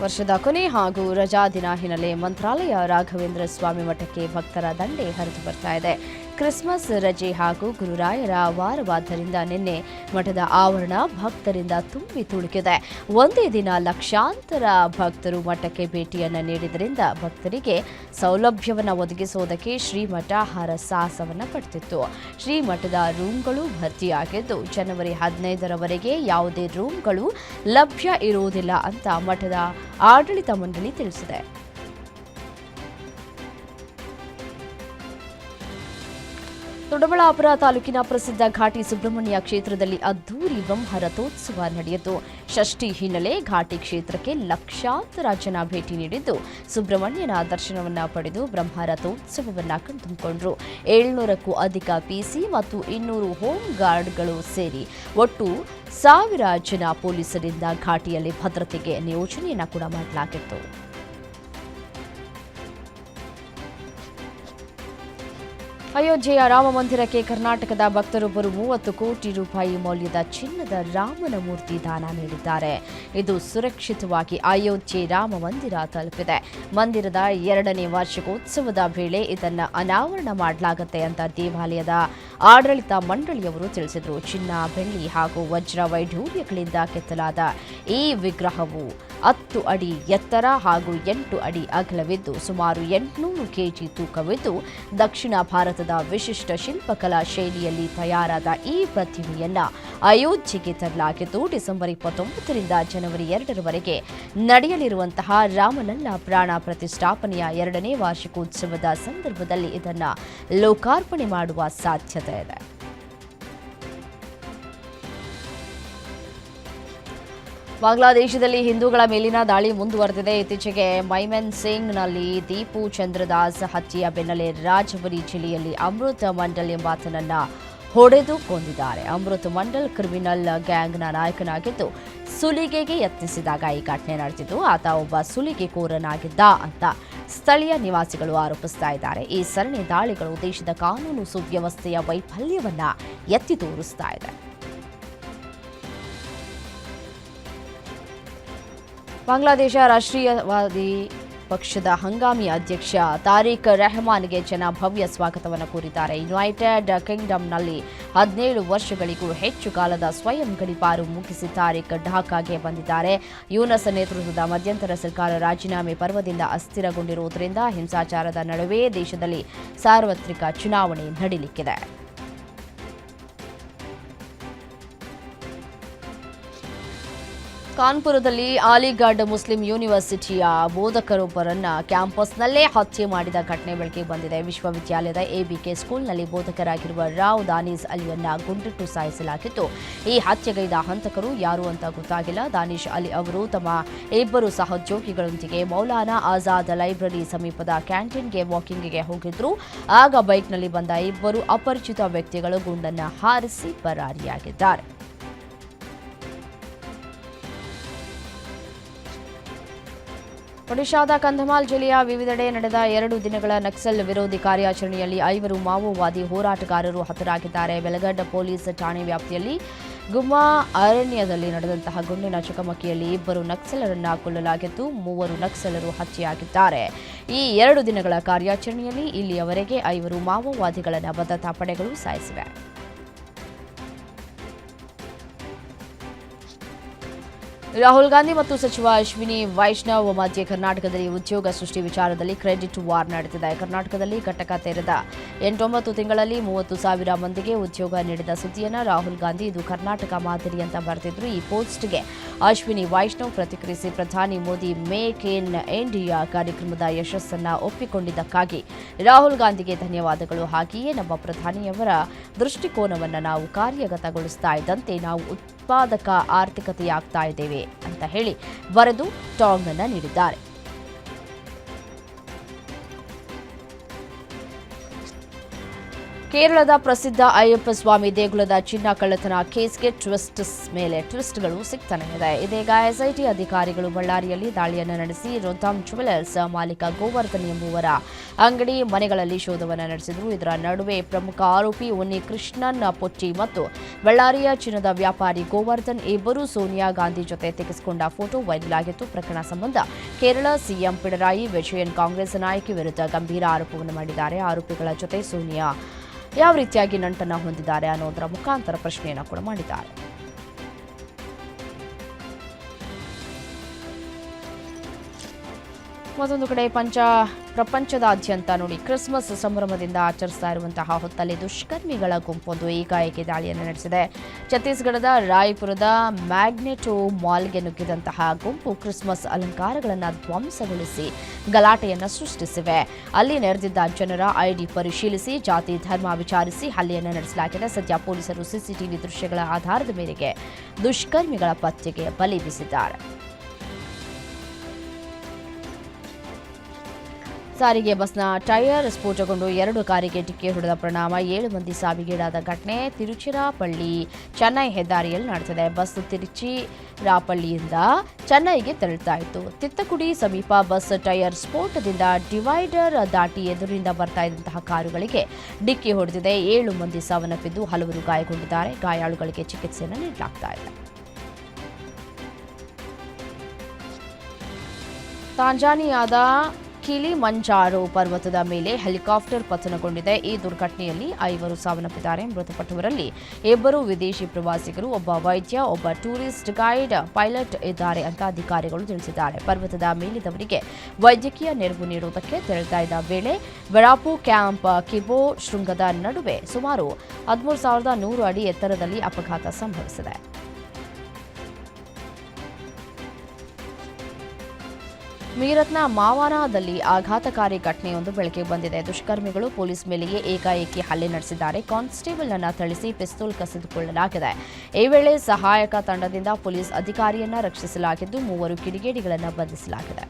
ವರ್ಷದ ಕೊನೆ ಹಾಗೂ ರಜಾ ದಿನ ಹಿನ್ನೆಲೆ ಮಂತ್ರಾಲಯ ರಾಘವೇಂದ್ರ ಸ್ವಾಮಿ ಮಠಕ್ಕೆ ಭಕ್ತರ ದಂಡೆ ಹರಿದು ಬರ್ತಾ ಇದೆ. ಕ್ರಿಸ್ಮಸ್ ರಜೆ ಹಾಗೂ ಗುರುರಾಯರ ವಾರವಾದ್ದರಿಂದ ನಿನ್ನೆ ಮಠದ ಆವರಣ ಭಕ್ತರಿಂದ ತುಂಬಿ ತುಳುಕಿದೆ. ಒಂದೇ ದಿನ ಲಕ್ಷಾಂತರ ಭಕ್ತರು ಮಠಕ್ಕೆ ಭೇಟಿಯನ್ನು ನೀಡಿದ್ದರಿಂದ ಭಕ್ತರಿಗೆ ಸೌಲಭ್ಯವನ್ನು ಒದಗಿಸುವುದಕ್ಕೆ ಶ್ರೀಮಠ ಹರಸಾಹಸವನ್ನು ಪಡೆದಿತ್ತು. ಶ್ರೀಮಠದ ರೂಮ್ಗಳು ಭರ್ತಿಯಾಗಿದ್ದು ಜನವರಿ 15ರವರೆಗೆ ಯಾವುದೇ ರೂಮ್ಗಳು ಲಭ್ಯ ಇರುವುದಿಲ್ಲ ಅಂತ ಮಠದ ಆಡಳಿತ ಮಂಡಳಿ ತಿಳಿಸಿದೆ. ದೊಡ್ಡಬಳ್ಳಾಪುರ ತಾಲೂಕಿನ ಪ್ರಸಿದ್ಧ ಘಾಟಿ ಸುಬ್ರಹ್ಮಣ್ಯ ಕ್ಷೇತ್ರದಲ್ಲಿ ಅದ್ದೂರಿ ಬ್ರಹ್ಮರಥೋತ್ಸವ ನಡೆಯಿತು. ಷಷ್ಠಿ ಹಿನ್ನೆಲೆ ಘಾಟಿ ಕ್ಷೇತ್ರಕ್ಕೆ ಲಕ್ಷಾಂತರ ಜನ ಭೇಟಿ ನೀಡಿದ್ದು ಸುಬ್ರಹ್ಮಣ್ಯನ ದರ್ಶನವನ್ನ ಪಡೆದು ಬ್ರಹ್ಮರಥೋತ್ಸವವನ್ನು ಕಣ್ತುಂಬಿಕೊಂಡರು. 700ಕ್ಕೂ ಅಧಿಕ ಪಿಸಿ ಮತ್ತು 200 ಹೋಮ್ ಗಾರ್ಡ್ಗಳು ಸೇರಿ ಒಟ್ಟು 1000 ಜನ ಪೊಲೀಸರಿಂದ ಘಾಟಿಯಲ್ಲಿ ಭದ್ರತೆಗೆ ನಿಯೋಜನೆಯನ್ನ ಕೂಡ ಮಾಡಲಾಗಿತ್ತು. ಅಯೋಧ್ಯೆಯ ರಾಮ ಮಂದಿರಕ್ಕೆ ಕರ್ನಾಟಕದ ಭಕ್ತರೊಬ್ಬರು 30 ಕೋಟಿ ರೂಪಾಯಿ ಮೌಲ್ಯದ ಚಿನ್ನದ ರಾಮನ ಮೂರ್ತಿ ದಾನ ನೀಡಿದ್ದಾರೆ. ಇದು ಸುರಕ್ಷಿತವಾಗಿ ಅಯೋಧ್ಯೆ ರಾಮ ಮಂದಿರ ತಲುಪಿದೆ. ಮಂದಿರದ 2ನೇ ವಾರ್ಷಿಕೋತ್ಸವದ ವೇಳೆ ಇದನ್ನು ಅನಾವರಣ ಮಾಡಲಾಗುತ್ತೆ ಅಂತ ದೇವಾಲಯದ ಆಡಳಿತ ಮಂಡಳಿಯವರು ತಿಳಿಸಿದರು. ಚಿನ್ನ, ಬೆಳ್ಳಿ ಹಾಗೂ ವಜ್ರ ವೈಢೂರ್ಯಗಳಿಂದ ಕೆತ್ತಲಾದ ಈ ವಿಗ್ರಹವು 10 ಅಡಿ ಎತ್ತರ ಹಾಗೂ 8 ಅಡಿ ಅಗಲವಿದ್ದು ಸುಮಾರು 800 ಕೆಜಿ ತೂಕವಿದ್ದು ದಕ್ಷಿಣ ಭಾರತದ ವಿಶಿಷ್ಟ ಶಿಲ್ಪಕಲಾ ಶೈಲಿಯಲ್ಲಿ ತಯಾರಾದ ಈ ಪ್ರತಿಮೆಯನ್ನ ಅಯೋಧ್ಯೆಗೆ ತರಲಾಗಿದ್ದು ಡಿಸೆಂಬರ್ 29ರಿಂದ ಜನವರಿ 2ರವರೆಗೆ ನಡೆಯಲಿರುವಂತಹ ರಾಮಲಲ್ಲ ಪ್ರಾಣ ಪ್ರತಿಷ್ಠಾಪನೆಯ 2ನೇ ವಾರ್ಷಿಕೋತ್ಸವದ ಸಂದರ್ಭದಲ್ಲಿ ಇದನ್ನು ಲೋಕಾರ್ಪಣೆ ಮಾಡುವ ಸಾಧ್ಯತೆ ಇದೆ. ಬಾಂಗ್ಲಾದೇಶದಲ್ಲಿ ಹಿಂದೂಗಳ ಮೇಲಿನ ದಾಳಿ ಮುಂದುವರೆದಿದೆ. ಇತ್ತೀಚೆಗೆ ಮೈಮೆನ್ ಸಿಂಗ್ನಲ್ಲಿ ದೀಪು ಚಂದ್ರದಾಸ್ ಹತ್ಯೆಯ ಬೆನ್ನಲ್ಲೇ ರಾಜಬರಿ ಜಿಲ್ಲೆಯಲ್ಲಿ ಅಮೃತ್ ಮಂಡಲ್ ಎಂಬಾತನನ್ನ ಹೊಡೆದು ಕೊಂದಿದ್ದಾರೆ. ಅಮೃತ್ ಮಂಡಲ್ ಕ್ರಿಮಿನಲ್ ಗ್ಯಾಂಗ್ನ ನಾಯಕನಾಗಿದ್ದು ಸುಲಿಗೆಗೆ ಯತ್ನಿಸಿದಾಗ ಈ ಘಟನೆ ನಡೆದಿದ್ದು ಆತ ಒಬ್ಬ ಸುಲಿಗೆಕೋರನಾಗಿದ್ದ ಅಂತ ಸ್ಥಳೀಯ ನಿವಾಸಿಗಳು ಆರೋಪಿಸ್ತಾ ಇದ್ದಾರೆ. ಈ ಸರಣಿ ದಾಳಿಗಳು ದೇಶದ ಕಾನೂನು ಸುವ್ಯವಸ್ಥೆಯ ವೈಫಲ್ಯವನ್ನ ಎತ್ತಿ ತೋರಿಸ್ತಾ ಇದೆ. ಬಾಂಗ್ಲಾದೇಶ ರಾಷ್ಟ್ರೀಯವಾದಿ ಪಕ್ಷದ ಹಂಗಾಮಿ ಅಧ್ಯಕ್ಷ ತಾರಿಕ್ ರೆಹಮಾನ್ಗೆ ಜನ ಭವ್ಯ ಸ್ವಾಗತವನ್ನು ಕೋರಿದ್ದಾರೆ. ಯುನೈಟೆಡ್ ಕಿಂಗ್ಡಮ್ನಲ್ಲಿ 17 ವರ್ಷಗಳಿಗೂ ಹೆಚ್ಚು ಕಾಲದ ಸ್ವಯಂ ಗಡೀಪಾರು ಮುಗಿಸಿ ತಾರಿಕ್ ಢಾಕಾಗೆ ಬಂದಿದ್ದಾರೆ. ಯೂನಸ್ ನೇತೃತ್ವದ ಮಧ್ಯಂತರ ಸರ್ಕಾರ ರಾಜೀನಾಮೆ ಪರ್ವದಿಂದ ಅಸ್ಥಿರಗೊಂಡಿರುವುದರಿಂದ ಹಿಂಸಾಚಾರದ ನಡುವೆ ದೇಶದಲ್ಲಿ ಸಾರ್ವತ್ರಿಕ ಚುನಾವಣೆ ನಡೆಯಲಿಕ್ಕಿದೆ. ಕಾನ್ಪುರದಲ್ಲಿ ಅಲಿಗಢ್ ಮುಸ್ಲಿಂ ಯೂನಿವರ್ಸಿಟಿಯ ಬೋಧಕರೊಬ್ಬರನ್ನ ಕ್ಯಾಂಪಸ್ನಲ್ಲೇ ಹತ್ಯೆ ಮಾಡಿದ ಘಟನೆ ಬೆಳಕಿಗೆ ಬಂದಿದೆ. ವಿಶ್ವವಿದ್ಯಾಲಯದ ಎಬಿಕೆ ಸ್ಕೂಲ್ನಲ್ಲಿ ಬೋಧಕರಾಗಿರುವ ರಾವ್ ದಾನೀಸ್ ಅಲಿಯನ್ನ ಗುಂಡಿಟ್ಟು ಸಾಯಿಸಲಾಗಿತ್ತು. ಈ ಹತ್ಯೆಗೈದ ಹಂತಕರು ಯಾರು ಅಂತ ಗೊತ್ತಾಗಿಲ್ಲ. ದಾನಿಶ್ ಅಲಿ ಅವರು ತಮ್ಮ 2 ಸಹೋದ್ಯೋಗಿಗಳೊಂದಿಗೆ ಮೌಲಾನಾ ಆಜಾದ್ ಲೈಬ್ರರಿ ಸಮೀಪದ ಕ್ಯಾಂಟೀನ್ಗೆ ವಾಕಿಂಗ್ಗೆ ಹೋಗಿದ್ರು. ಆಗ ಬೈಕ್ನಲ್ಲಿ ಬಂದ 2 ಅಪರಿಚಿತ ವ್ಯಕ್ತಿಗಳು ಗುಂಡನ್ನ ಹಾರಿಸಿ ಪರಾರಿಯಾಗಿದ್ದಾರೆ. ಒಡಿಶಾದ ಕಂಧಮಾಲ್ ಜಿಲ್ಲೆಯ ವಿವಿಧೆಡೆ ನಡೆದ 2 ದಿನಗಳ ನಕ್ಸಲ್ ವಿರೋಧಿ ಕಾರ್ಯಾಚರಣೆಯಲ್ಲಿ 5 ಮಾವೋವಾದಿ ಹೋರಾಟಗಾರರು ಹತರಾಗಿದ್ದಾರೆ. ಬೆಲಗಢ ಪೊಲೀಸ್ ಠಾಣೆ ವ್ಯಾಪ್ತಿಯಲ್ಲಿ ಗುಮ್ಮಾ ಅರಣ್ಯದಲ್ಲಿ ನಡೆದಂತಹ ಗುಂಡಿನ ಚಕಮಕಿಯಲ್ಲಿ 2 ನಕ್ಸಲರನ್ನ ಕೊಲ್ಲಲಾಗಿದ್ದು 3 ನಕ್ಸಲರು ಹತ್ಯೆಯಾಗಿದ್ದಾರೆ. ಈ 2 ದಿನಗಳ ಕಾರ್ಯಾಚರಣೆಯಲ್ಲಿ ಇಲ್ಲಿಯವರೆಗೆ 5 ಮಾವೋವಾದಿಗಳನ್ನು ಭದ್ರತಾ ಪಡೆಗಳು ಸಾಯಿಸಿವೆ. ರಾಹುಲ್ ಗಾಂಧಿ ಮತ್ತು ಸಚಿವ ಅಶ್ವಿನಿ ವೈಷ್ಣವ್ ಮಧ್ಯೆ ಕರ್ನಾಟಕದಲ್ಲಿ ಉದ್ಯೋಗ ಸೃಷ್ಟಿ ವಿಚಾರದಲ್ಲಿ ಕ್ರೆಡಿಟ್ ವಾರ್ ನಡೆದಿದೆ. ಕರ್ನಾಟಕದಲ್ಲಿ ಘಟಕ ತೆರೆದ 8-9 ತಿಂಗಳಲ್ಲಿ 30,000 ಮಂದಿಗೆ ಉದ್ಯೋಗ ನೀಡಿದ ಸುದ್ದಿಯನ್ನು ರಾಹುಲ್ ಗಾಂಧಿ ಇದು ಕರ್ನಾಟಕ ಮಾದರಿ ಅಂತ ಬರೆದಿದ್ರು. ಈ ಪೋಸ್ಟ್ಗೆ ಅಶ್ವಿನಿ ವೈಷ್ಣವ್ ಪ್ರತಿಕ್ರಿಯಿಸಿ ಪ್ರಧಾನಿ ಮೋದಿ ಮೇಕ್ ಇನ್ ಇಂಡಿಯಾ ಕಾರ್ಯಕ್ರಮದ ಯಶಸ್ಸನ್ನು ಒಪ್ಪಿಕೊಂಡಿದ್ದಕ್ಕಾಗಿ ರಾಹುಲ್ ಗಾಂಧಿಗೆ ಧನ್ಯವಾದಗಳು. ಹಾಗೆಯೇ ನಮ್ಮ ಪ್ರಧಾನಿಯವರ ದೃಷ್ಟಿಕೋನವನ್ನು ನಾವು ಕಾರ್ಯಗತಗೊಳಿಸ್ತಾ ಇದ್ದಂತೆ ನಾವು ಉತ್ಪಾದಕ ಆರ್ಥಿಕತೆಯಾಗ್ತಾ ಇದ್ದೇವೆ ಅಂತ ಹೇಳಿ ಬರೆದು ಟಾಂಗ್ ಅನ್ನು ನೀಡಿದ್ದಾರೆ. ಕೇರಳದ ಪ್ರಸಿದ್ಧ ಅಯ್ಯಪ್ಪ ಸ್ವಾಮಿ ದೇಗುಲದ ಚಿನ್ನ ಕಳ್ಳತನ ಕೇಸ್ಗೆ ಮೇಲೆ ಟ್ವಿಸ್ಟ್ಗಳು ಸಿಗ್ತಾನೆ ಇದೆ. ಇದೀಗ ಎಸ್ಐಟಿ ಅಧಿಕಾರಿಗಳು ಬಳ್ಳಾರಿಯಲ್ಲಿ ದಾಳಿಯನ್ನು ನಡೆಸಿ ರೋತಾಮ್ ಜ್ಯುವೆಲರ್ಸ್ ಮಾಲೀಕ ಗೋವರ್ಧನ್ ಎಂಬುವರ ಅಂಗಡಿ ಮನೆಗಳಲ್ಲಿ ಶೋಧವನ್ನು ನಡೆಸಿದರು. ಇದರ ನಡುವೆ ಪ್ರಮುಖ ಆರೋಪಿ ಉನ್ನಿ ಕೃಷ್ಣನ್ ಪೊಚ್ಚಿ ಮತ್ತು ಬಳ್ಳಾರಿಯ ಚಿನ್ನದ ವ್ಯಾಪಾರಿ ಗೋವರ್ಧನ್ ಇಬ್ಬರು ಸೋನಿಯಾ ಗಾಂಧಿ ಜೊತೆ ತೆಗೆಸಿಕೊಂಡ ಫೋಟೋ ವೈರಲ್ ಆಗಿತ್ತು. ಪ್ರಕರಣ ಸಂಬಂಧ ಕೇರಳ ಸಿಎಂ ಪಿಣರಾಯಿ ವಿಜಯನ್ ಕಾಂಗ್ರೆಸ್ ನಾಯಕಿ ವಿರುದ್ಧ ಗಂಭೀರ ಆರೋಪವನ್ನು ಮಾಡಿದ್ದಾರೆ. ಆರೋಪಿಗಳ ಜೊತೆ ಸೋನಿಯಾ ಯಾವ ರೀತಿಯಾಗಿ ನಂಟನ್ನು ಹೊಂದಿದ್ದಾರೆ ಅನ್ನೋದರ ಮುಖಾಂತರ ಪ್ರಶ್ನೆಯನ್ನು ಕೂಡ ಮಾಡಿದ್ದಾರೆ. ಮತ್ತೊಂದು ಕಡೆ ಪ್ರಪಂಚದಾದ್ಯಂತ ನೋಡಿ ಕ್ರಿಸ್ಮಸ್ ಸಂಭ್ರಮದಿಂದ ಆಚರಿಸ್ತಾ ಇರುವಂತಹ ಹೊತ್ತಲ್ಲಿ ದುಷ್ಕರ್ಮಿಗಳ ಗುಂಪೊಂದು ಏಕಾಏಕಿ ದಾಳಿಯನ್ನು ನಡೆಸಿದೆ. ಛತ್ತೀಸ್ಗಢದ ರಾಯ್ಪುರದ ಮ್ಯಾಗ್ನೆಟೋ ಮಾಲ್ಗೆ ನುಗ್ಗಿದಂತಹ ಗುಂಪು ಕ್ರಿಸ್ಮಸ್ ಅಲಂಕಾರಗಳನ್ನು ಧ್ವಂಸಗೊಳಿಸಿ ಗಲಾಟೆಯನ್ನು ಸೃಷ್ಟಿಸಿವೆ. ಅಲ್ಲಿ ನೆರೆದಿದ್ದ ಜನರ ಐಡಿ ಪರಿಶೀಲಿಸಿ ಜಾತಿ ಧರ್ಮ ವಿಚಾರಿಸಿ ಹಲ್ಲೆಯನ್ನು ನಡೆಸಲಾಗಿದೆ. ಸದ್ಯ ಪೊಲೀಸರು ಸಿಸಿಟಿವಿ ದೃಶ್ಯಗಳ ಆಧಾರದ ಮೇರೆಗೆ ದುಷ್ಕರ್ಮಿಗಳ ಪತ್ತೆಗೆ ಬಲೆ ಬೀಸಿದ್ದಾರೆ. ಸಾರಿಗೆ ಬಸ್ನ ಟೈರ್ ಸ್ಫೋಟಗೊಂಡು 2 ಕಾರಿಗೆ ಡಿಕ್ಕಿ ಹೊಡೆದ ಪರಿಣಾಮ 7 ಮಂದಿ ಸಾವಿಗೀಡಾದ ಘಟನೆ ತಿರುಚಿರಾಪಳ್ಳಿ ಚೆನ್ನೈ ಹೆದ್ದಾರಿಯಲ್ಲಿ ನಡೆದಿದೆ. ಬಸ್ ತಿರುಚಿರಾಪಳ್ಳಿಯಿಂದ ಚೆನ್ನೈಗೆ ತೆರಳುತ್ತಾ ಇತ್ತು. ತಿತ್ತಕುಡಿ ಸಮೀಪ ಬಸ್ ಟೈರ್ ಸ್ಫೋಟದಿಂದ ಡಿವೈಡರ್ ದಾಟಿ ಎದುರಿನಿಂದ ಬರ್ತಾ ಇದ್ದಂತಹ ಕಾರುಗಳಿಗೆ ಡಿಕ್ಕಿ ಹೊಡೆದಿದೆ. 7 ಮಂದಿ ಸಾವನ್ನಪ್ಪಿದ್ದು ಹಲವರು ಗಾಯಗೊಂಡಿದ್ದಾರೆ. ಗಾಯಾಳುಗಳಿಗೆ ಚಿಕಿತ್ಸೆಯನ್ನು ನೀಡಲಾಗ್ತಾ ಇದೆ. ತಾಂಜಾನಿಯಾದ ಕಿಲಿಮಂಜಾರೋ ಪರ್ವತದ ಮೇಲೆ ಹೆಲಿಕಾಪ್ಟರ್ ಪತನಗೊಂಡಿದೆ. ಈ ದುರ್ಘಟನೆಯಲ್ಲಿ 5 ಸಾವನ್ನಪ್ಪಿದ್ದಾರೆ. ಮೃತಪಟ್ಟವರಲ್ಲಿ 2 ವಿದೇಶಿ ಪ್ರವಾಸಿಗರು, ಒಬ್ಬ ವೈದ್ಯ, ಒಬ್ಬ ಟೂರಿಸ್ಟ್ ಗೈಡ್, ಪೈಲಟ್ ಇದ್ದಾರೆ ಅಂತ ಅಧಿಕಾರಿಗಳು ತಿಳಿಸಿದ್ದಾರೆ. ಪರ್ವತದ ಮೇಲಿದ್ದವರಿಗೆ ವೈದ್ಯಕೀಯ ನೆರವು ನೀಡುವುದಕ್ಕೆ ತೆರಳುತ್ತಾ ಇದ್ದ ವೇಳೆ ವೆರಾಪು ಕ್ಯಾಂಪ್ ಕಿಬೋ ಶೃಂಗದ ನಡುವೆ ಸುಮಾರು 13,100 ಅಡಿ ಎತ್ತರದಲ್ಲಿ ಅಪಘಾತ ಸಂಭವಿಸಿದೆ. ಮೀರತ್ನ ಮಾವಾನಾದಲ್ಲಿ ಆಘಾತಕಾರಿ ಘಟನೆಯೊಂದು ಬೆಳಕಿಗೆ ಬಂದಿದೆ. ದುಷ್ಕರ್ಮಿಗಳು ಪೊಲೀಸ್ ಮೇಲೆಯೇ ಏಕಾಏಕಿ ಹಲ್ಲೆ ನಡೆಸಿದ್ದಾರೆ. ಕಾನ್ಸ್ಟೇಬಲ್ ಅನ್ನು ಥಳಿಸಿ ಪಿಸ್ತೂಲ್ ಕಸಿದುಕೊಳ್ಳಲಾಗಿದೆ. ಈ ವೇಳೆ ಸಹಾಯಕ ತಂಡದಿಂದ ಪೊಲೀಸ್ ಅಧಿಕಾರಿಯನ್ನ ರಕ್ಷಿಸಲಾಗಿದ್ದು 3 ಕಿಡಿಗೇಡಿಗಳನ್ನು ಬಂಧಿಸಲಾಗಿದೆ.